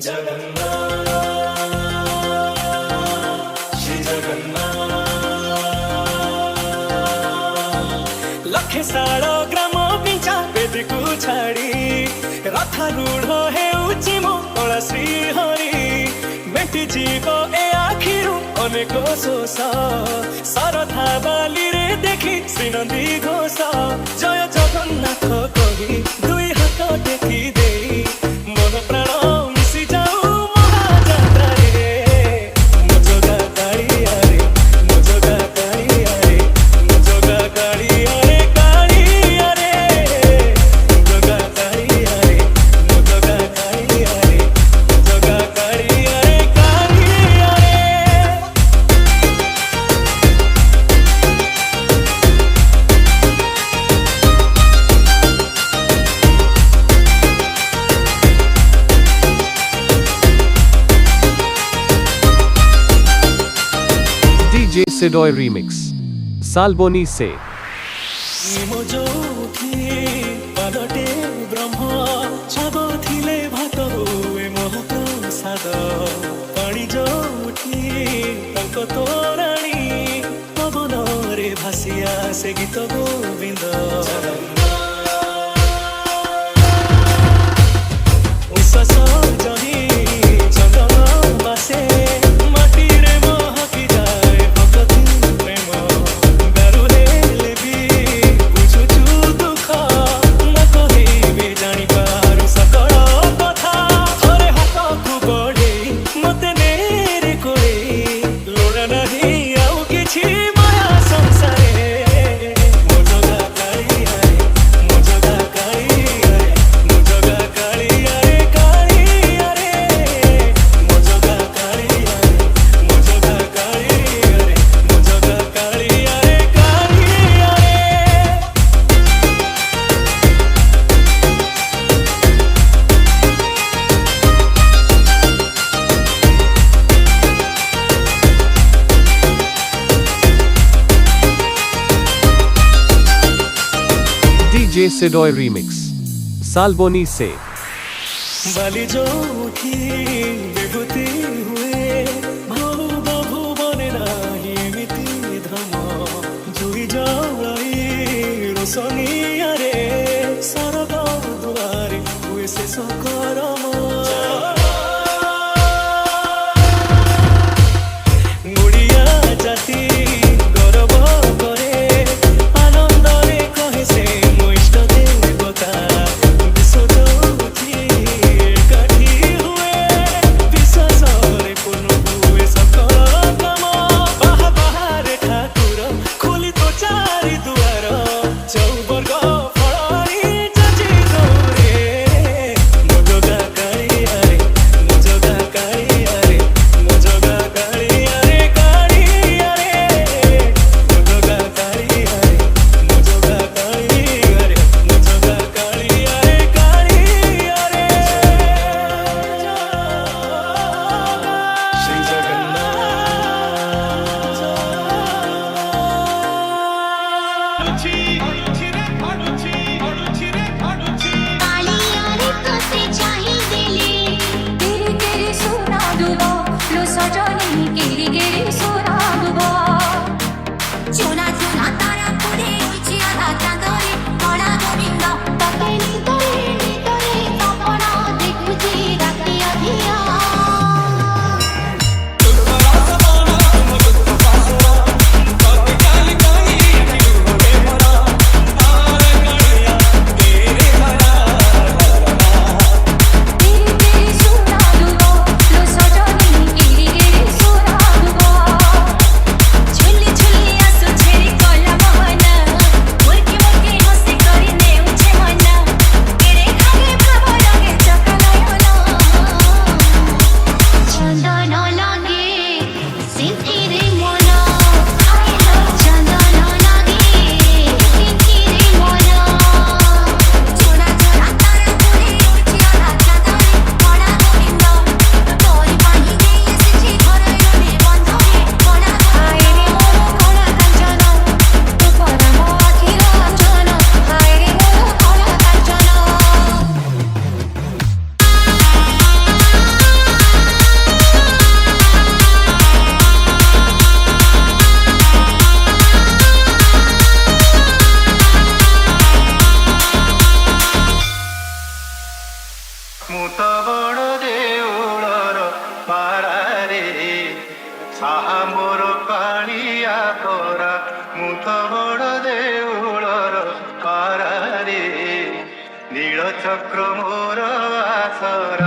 जगन्नाथ श्री जगन्नाथ लखे साड़ ग्राम पिंचा बेदी को छाड़ी रथारूढ़ हेउची मो कला श्री हरि बेटी जीव ए आखिरु अनेक शोष सरधा बाली रे देखी श्रीनंदी घोष जय जगन्नाथ कही दुई हाथ टेकी दे मन प्राण मिसी जाऊ महाजात्रा रे मो जगा कालिया रे मो जगा कालिया रे मो जगा कालिया रे कालिया रे मो जगा कालिया रे मो जगा कालिया रे मो जगा कालिया रे कालिया रे। DJ Sidoy Remix सालबोनी से पालटे ब्रह्म छब थिले भात हुए महाप्रसाद पाणी जोठी तंक तोराणी पवन रे भासिया से गीत गोविंद उषस जही चंदन बासे माटी रे महकी जाए भक्ति प्रेम गारुले लेबी बुझुचु दुख न कहिबे जानी पारु सकल कथा थरे हाथ को बढ़े मते नेरे कोले लोड़ा नहीं आउ किछि माया संसारे मो जगा कालिया रे मो जगा कालिया रे मो जगा कालिया रे कालिया रे मो जगा कालिया रे मो जगा कालिया रे मो जगा कालिया रे कालिया रे। DJ Sidoy Remix सालबोनी से बाली जोठी विभूति हुए भाव बाहु बने नाही एमिति धर्म जुई जलाई रोशनिया रे सरग दुआरे हुए से सकरम गुड़िया जाति गौरव करे आनंद रे कहे से मो इष्ट देवता विश्व जोठी एकाठी हुए विश्वास रे पूर्ण हुए सकल काम बाहा बाहारे ठाकुर खोली तो चारि दुआर चौवर्ग फळारी जाची दौरे मो जगा ମୁଁ ତ ବଡ଼ ଦେଉଳର ପାରାରେ ସାହା ମୋର କାଳିଆ କରା ମୁଁ ତ ବଡ଼ ଦେଉଳର ପାରାରେ ନୀଳ ଚକ୍ର ମୋର ଆସରା